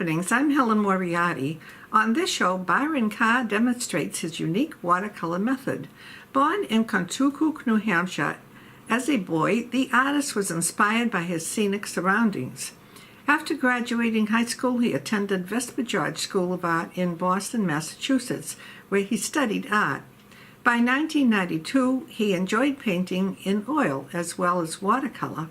Happenings. I'm Helen Moriarty. On this show, Byron Carr demonstrates his unique watercolor method. Born in Kentucky, New Hampshire, as a boy, the artist was inspired by his scenic surroundings. After graduating high school, he attended Vesper George School of Art in Boston, Massachusetts, where he studied art. By 1992, he enjoyed painting in oil as well as watercolor.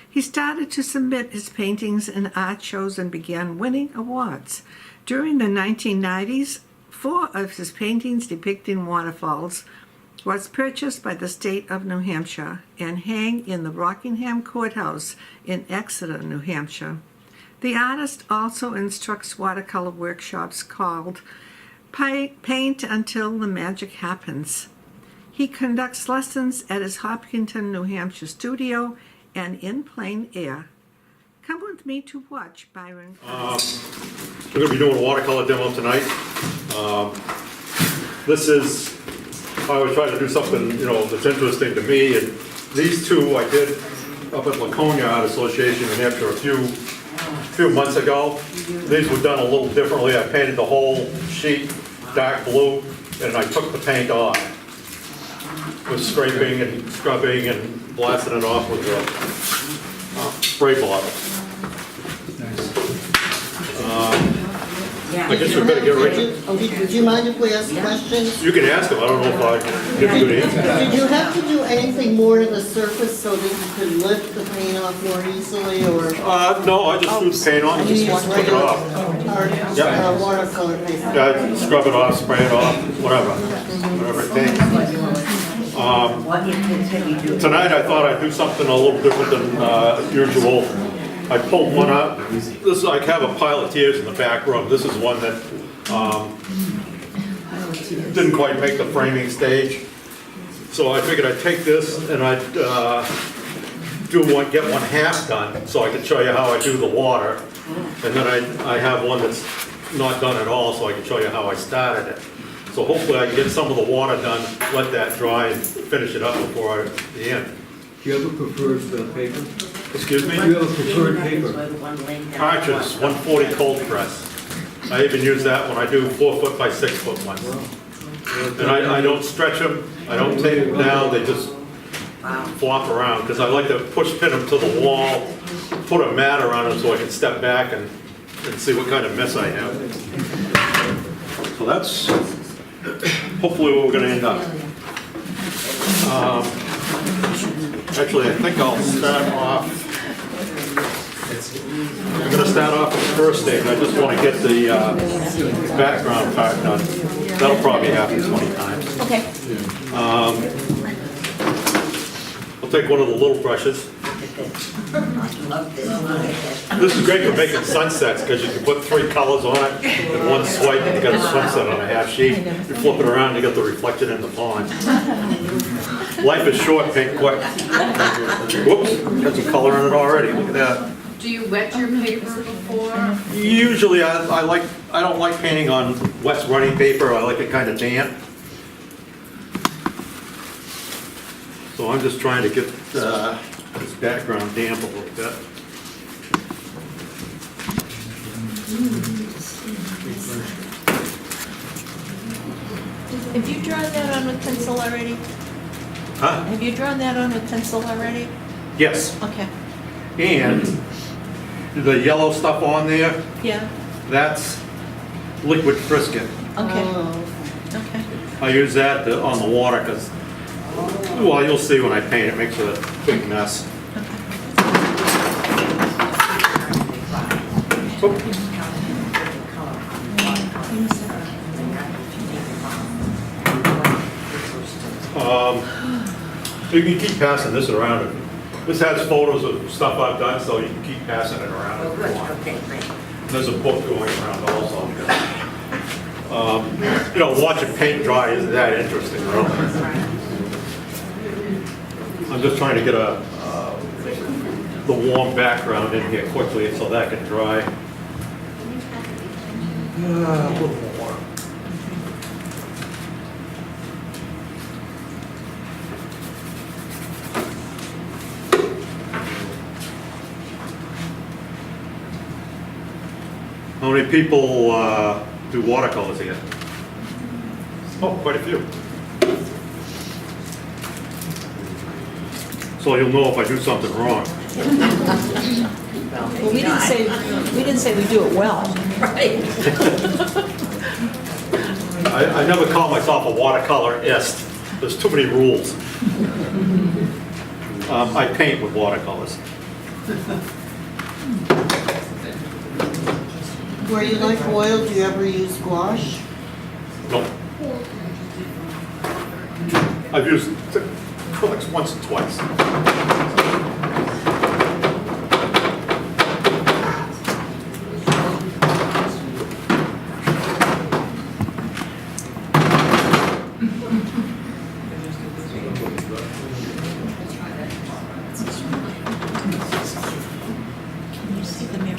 He started to submit his paintings in art shows and began winning awards. During the 1990s, 4 of his paintings depicting waterfalls was purchased by the state of New Hampshire and hang in the Rockingham Courthouse in Exeter, New Hampshire. The artist also instructs watercolor workshops called Paint Until the Magic Happens. He conducts lessons at his Hopkinton, New Hampshire studio and in plein air. Come with me to watch Byron Carr. We're going to be doing a watercolor demo tonight. This is, I was trying to do something, that's interesting to me. And these two I did up at Laconia Art Association in New Hampshire a few months ago. These were done a little differently. I painted the whole sheet dark blue, and I took the paint off with scraping and scrubbing and blasting it off with a spray bottle. I guess we better get ready. Would you mind if we ask questions? You can ask them. I don't know if I can give you an answer. Did you have to do anything more to the surface so that you could lift the paint off more easily, or? No, I just threw the paint on and just took it off. Watercolor paint? Yeah, scrub it off, spray it off, whatever it takes. Tonight I thought I'd do something a little different than usual. I pulled one up. This I have a pile of tears in the back room. This is one that didn't quite make the framing stage. So I figured I'd take this and I'd get one half done so I could show you how I do the water. And then I have one that's not done at all so I can show you how I started it. So hopefully I can get some of the water done, let that dry and finish it up before the end. Do you have a preferred paper? Excuse me? Do you have a preferred paper? Arches, 140 cold press. I even use that when I do 4-foot by 6-foot ones. And I don't stretch them, I don't tape them down, they just flop around because I like to push pin them to the wall, put a mat around them so I can step back and see what kind of mess I have. So that's hopefully where we're going to end up. Actually, I think I'll start off. I'm going to start off with the first stage. I just want to get the background part done. That'll probably happen 20 times. Okay. I'll take one of the little brushes. This is great for making sunsets because you can put 3 colors on it in one swipe and you got a sunset on a half sheet. You flip it around, you got the reflection in the pond. Life is short, paint quick. Whoops, got some color in it already. Look at that. Do you wet your paper before? Usually I don't like painting on wet running paper. I like it kind of damp. So I'm just trying to get this background damp a little bit. Have you drawn that on with pencil already? Huh? Have you drawn that on with pencil already? Yes. Okay. And the yellow stuff on there, Yeah. that's liquid Frisket. Okay. Oh. Okay. I use that on the water because, well, you'll see when I paint, it makes a big mess. You can keep passing this around. This has photos of stuff I've done, so you can keep passing it around if you want. Okay, great. There's a book going around also. Watching paint dry isn't that interesting, really. I'm just trying to get the warm background in here quickly so that can dry. A little more. How many people do watercolors here? Oh, quite a few. So you'll know if I do something wrong. Well, we didn't say we do it well. Right. I never call myself a watercolorist. There's too many rules. I paint with watercolors. Where you like oil, do you ever use gouache? No. I've used acrylics once or twice.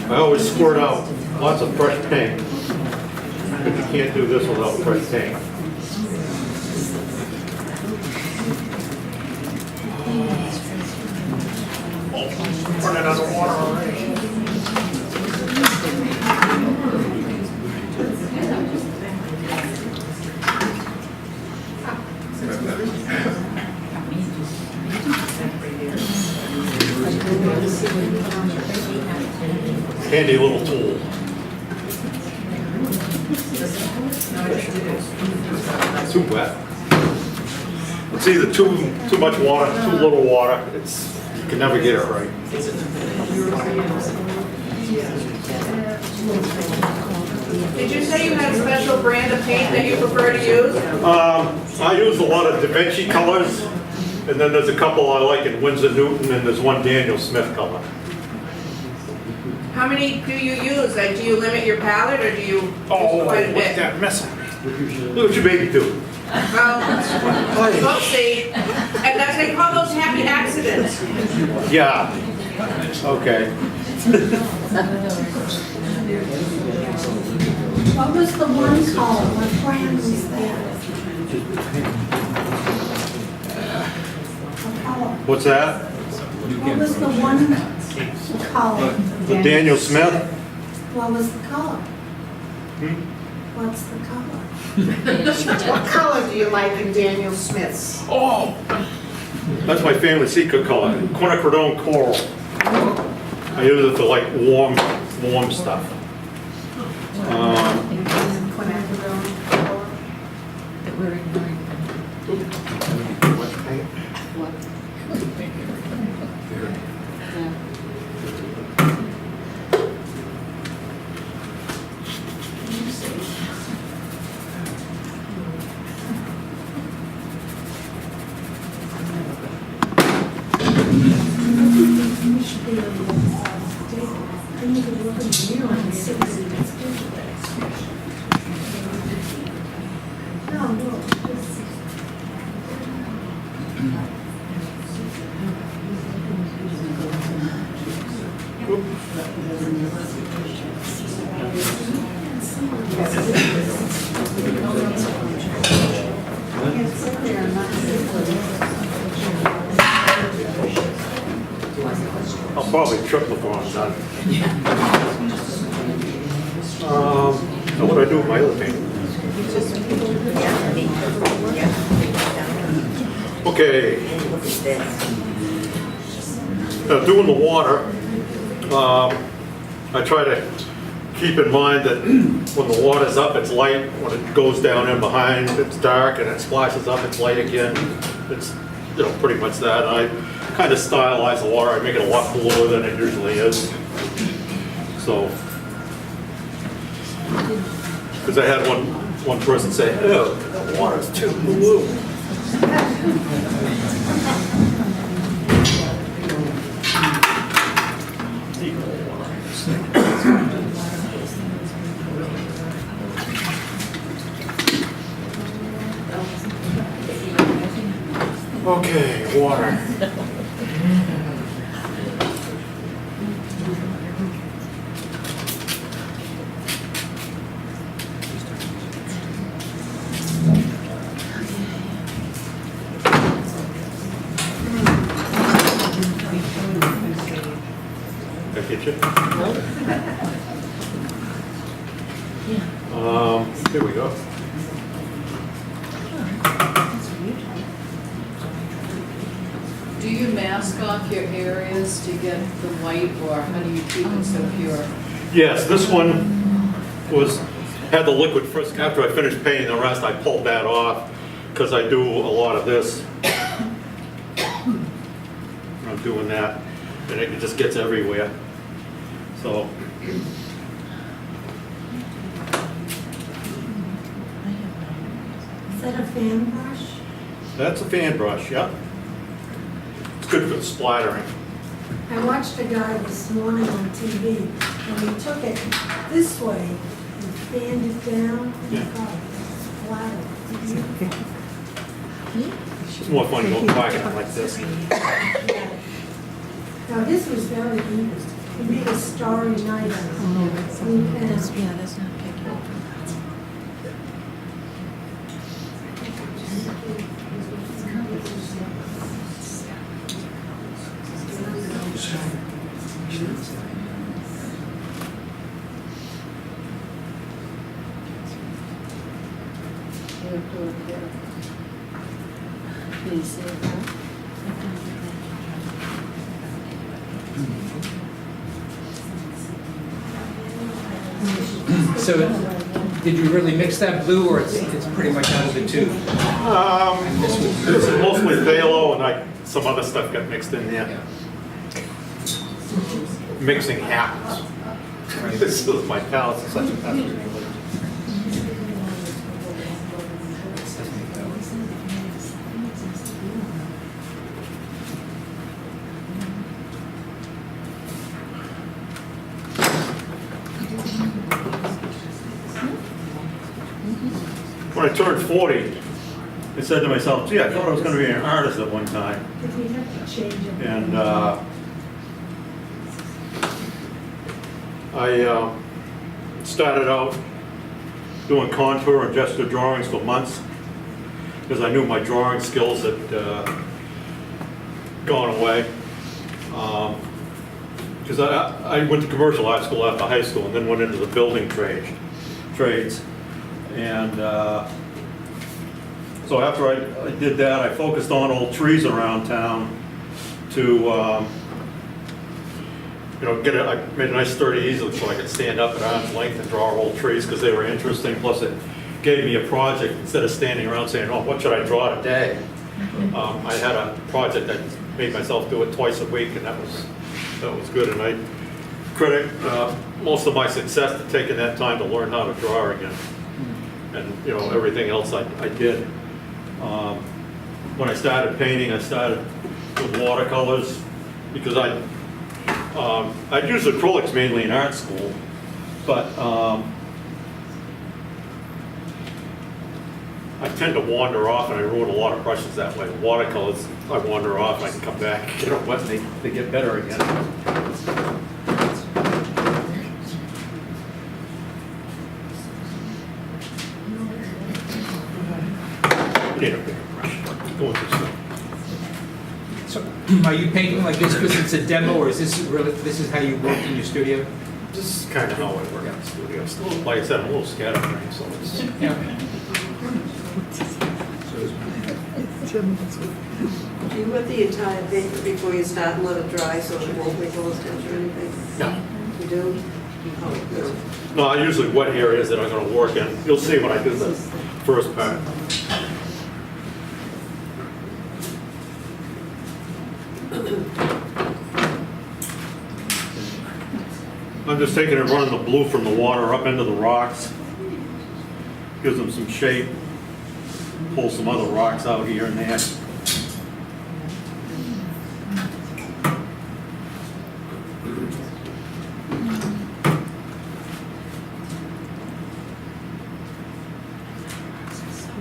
I always squirt out lots of fresh paint, but you can't do this without fresh paint. Oh, running out of water already. Handy little tool. Too wet. It's either too much water, too little water. You can never get it right. Did you say you had a special brand of paint that you prefer to use? I use a lot of Da Vinci colors, and then there's a couple I like in Winsor Newton, and there's one Daniel Smith color. How many do you use? Like, do you limit your palette, or do you use quite a bit? that messing? Look what your baby do. Well, see, and that's, they call those happy accidents. Yeah. Okay. What was the one called? What brand was that? What color? What's that? What was the one color? The Daniel Smith? What was the color? What's the color? What color do you like in Daniel Smith's? Oh! That's my family secret color, quinacridone coral. I use it for like warm stuff. I'll probably trip before I'm done. So what do I do with my other paint? Okay. Doing the water, I try to keep in mind that when the water's up, it's light. When it goes down in behind, it's dark, and it splashes up, it's light again. It's, pretty much that. I kind of stylize the water. I make it a lot bluer than it usually is. So, because I had one person say, "Oh, the water's too blue." Okay, water. Did I get you? Here we go. Do you mask off your areas to get the white, or how do you keep it so pure? Yes, this one had the liquid first. After I finished painting the rest, I pulled that off because I do a lot of this. I'm doing that, and it just gets everywhere. So, Is that a fan brush? that's a fan brush, yeah. It's good for splattering. I watched a guy this morning on TV, and he took it this way and fanned it down, and Yeah. splattered. It's more fun to go whacking it like this. Now, this was very even. He made a starry night out of it. And That's not picky. Can you see it now? So, did you really mix that blue, or it's pretty much out of the tube? This is mostly phthalo, and some other stuff got mixed in there. Mixing happens. This is my palette is such a mess. When I turned 40, I said to myself, gee, I thought I was going to be an artist at one time. did we have to change it? And I started out doing contour and gesture drawings for months because I knew my drawing skills had gone away. Because I went to commercial art school after high school and then went into the building trades. And so after I did that, I focused on old trees around town to, I made a nice sturdy easel so I could stand up at arm's length and draw old trees because they were interesting. Plus it gave me a project instead of standing around saying, oh, what should I draw today? I had a project that made myself do it twice a week, and that was good. And I credit most of my success to taking that time to learn how to draw again. And everything else I did. When I started painting, I started with watercolors because I'd used acrylics mainly in art school, but I tend to wander off, and I ruin a lot of brushes that way. Watercolors, I wander off, I can come back, get them wet, and they get better again. Need a bigger brush. Go with this one. So, are you painting like this because it's a demo, or is this how you work in your studio? This is kind of how I work in the studio. Still, like I said, I'm a little scatterbrained, so it's. Yeah. Do you wet the entire paper before you start and let it dry so it won't make those tints or anything? No. You do? Oh, no. No, I usually wet areas that I'm going to work in. You'll see when I do the first part. I'm just taking and running the blue from the water up into the rocks. Gives them some shape. Pull some other rocks out here and there.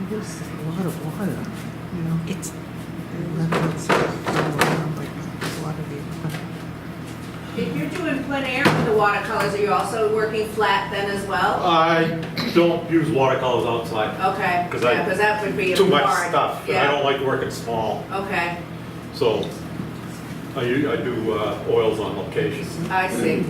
There's a lot of water, It's, If you're doing plein air with the watercolors, are you also working flat then as well? I don't use watercolors outside. Okay, Because yeah, because that would be too much boring. stuff. And I Yeah, don't like working small. okay, So I do oils on location. I see.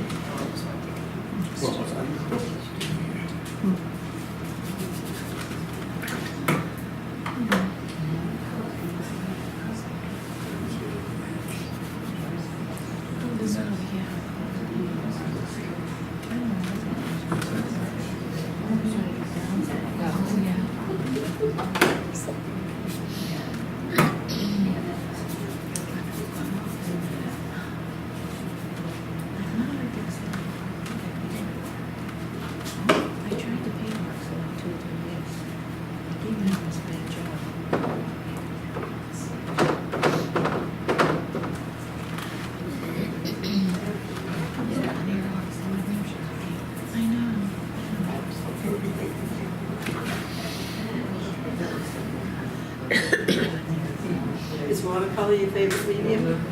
watercolor your favorite medium?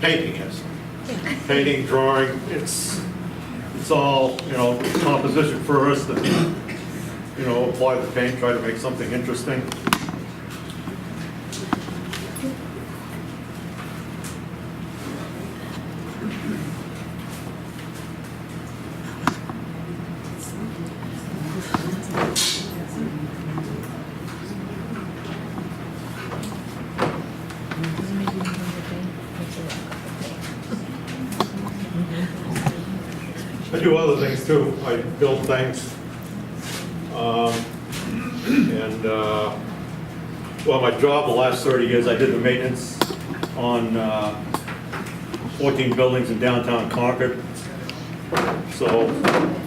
Painting is. Painting, drawing, it's all, composition first, and, apply the paint, try to make something interesting. I do other things too. I build things. My job the last 30 years, I did the maintenance on 14 buildings in downtown Concord. So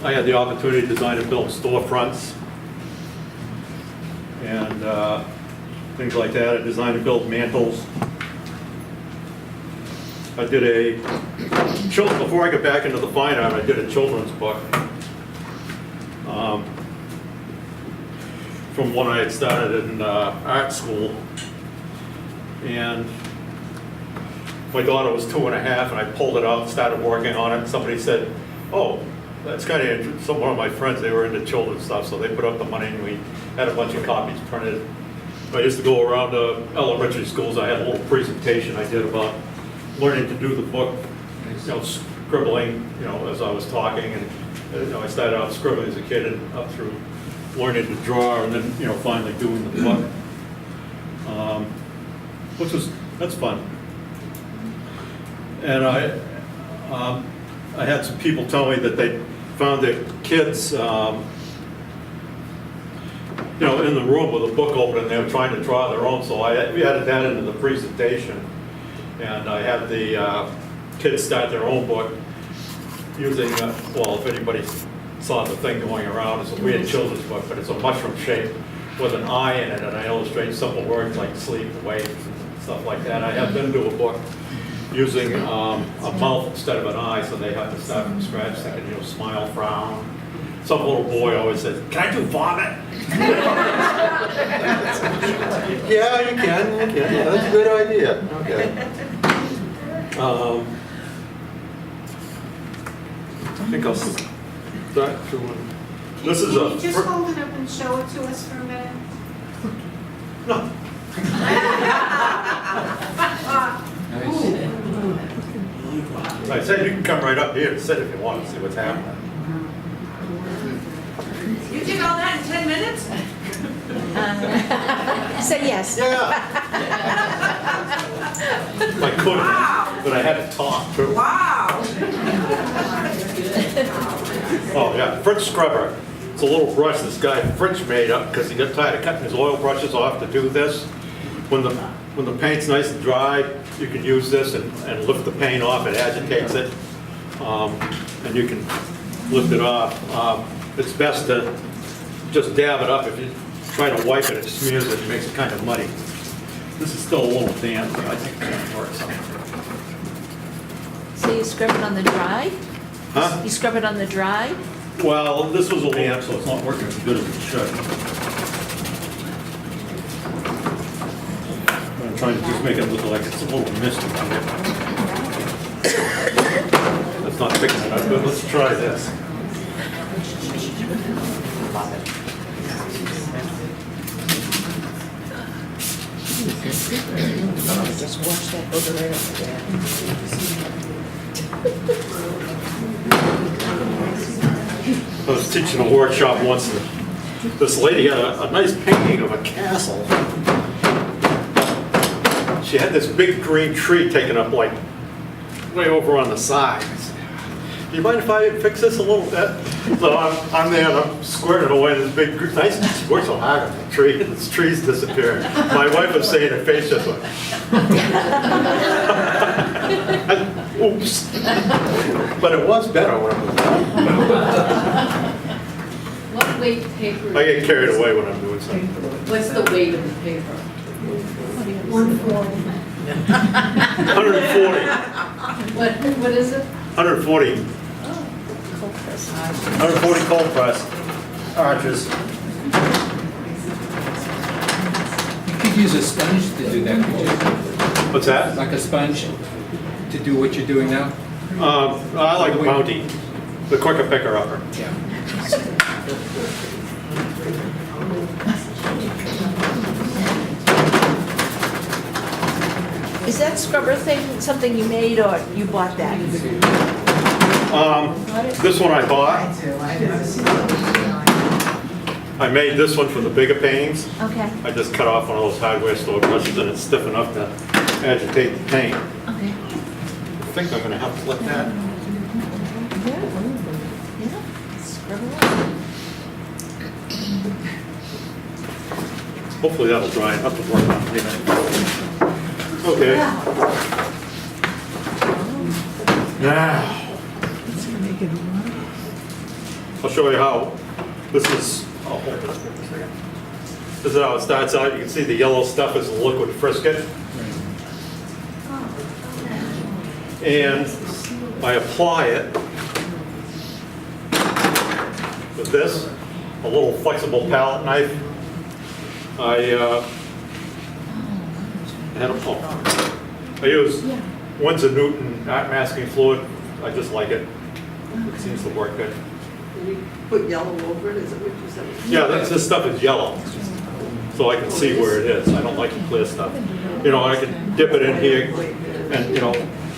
I had the opportunity to design and build storefronts and things like that. I designed and built mantles. I did before I got back into the fine art, I did a children's book. From when I had started in art school. And my daughter was 2.5 and I pulled it out and started working on it. And somebody said, oh, that's kind of interesting. One of my friends, they were into children's stuff, so they put up the money and we had a bunch of copies printed. I used to go around to elementary schools. I had a little presentation I did about learning to do the book, scribbling, as I was talking. And I started out scribbling as a kid and up through learning to draw, and then finally doing the book, that's fun. And I had some people tell me that they found their kids, in the room with a book open, and they were trying to draw their own. So we added that into the presentation, and I had the kids start their own book using, if anybody saw the thing going around, it's a weird children's book, but it's a mushroom shape with an eye in it, and I illustrate simple words like sleep, wake, and stuff like that. I had them do a book using a mouth instead of an eye, so they have to start from scratch, thinking, smile, frown. Some little boy always says, can I do vomit? Yeah, you can. Yeah, that's a good idea. Okay. I think I'll start through one. This is Can you just hold it up and show it to us for a minute? No. I said you can come right up here and sit if you want to see what's happening. You did all that in 10 minutes? Say yes. Yeah. I couldn't, but I had to talk too. Wow. Oh yeah, French scrubber. It's a little brush this guy French made up because he got tired of cutting his oil brushes off to do this. When the paint's nice and dry, you can use this and lift the paint off. It agitates it, and you can lift it off. It's best to just dab it up. If you try to wipe it, it smears it and makes it kind of muddy. This is still a little damp, but I think it's going to work something. So you scrub it on the dry? Huh? You scrub it on the dry? Well, this was a damp, so it's not working as good as it should. I'm trying to just make it look like it's a little misty. That's not picking it up, but let's try this. Just watch that over right over there. I was teaching a workshop once, and this lady had a nice painting of a castle. She had this big green tree taken up like way over on the side. I said, do you mind if I fix this a little bit? So I'm there and I'm squirting away this big, nice, she worked so hard on the tree, and this tree's disappearing. My wife was saying her face just went, oops. But it was better when I was done. What weight paper? I get carried away when I'm doing something. What's the weight of the paper? 140. 140. What is it? 140. 140 cold press arches. to use a sponge to do that, could you? What's that? Like a sponge to do what you're doing now? I like Bounty, the quicker picker upper. Yeah. Is that scrubber thing something you made or you bought that? This one I bought. I made this one for the bigger paintings. Okay, I just cut off one of those hardware store brushes and it's stiff enough to agitate the paint. okay. I think I'm gonna have to flip that. Yeah, scrub it up. Hopefully that'll dry enough to work on it. Okay. Now, I'll show you how this is, I'll hold it up here for a second. This is how it starts out. You can see the yellow stuff is the liquid frisket. And I apply it with this, a little flexible palette knife. I use Winsor Newton art masking fluid. I just like it. It seems to work good. And you put yellow over it, is it what you said? Yeah, this stuff is yellow, so I can see where it is. I don't like the clear stuff. You know, I can dip it in here and, you know,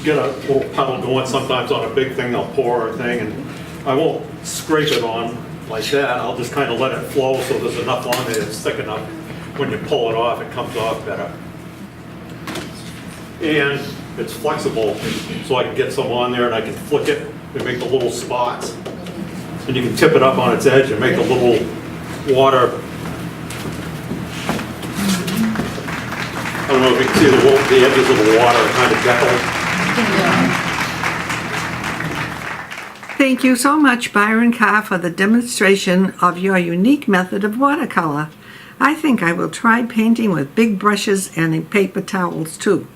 get a little puddle going. Sometimes on a big thing, I'll pour a thing, and I won't scrape it on like that. I'll just kind of let it flow so there's enough on there that's thick enough. When you pull it off, it comes off better. And it's flexible, so I can get some on there and I can flick it and make the little spots. And you can tip it up on its edge and make a little water. I don't know if you can see the edges of the water kind of deckle. Thank you so much, Byron Carr, for the demonstration of your unique method of watercolor. I think I will try painting with big brushes and paper towels too.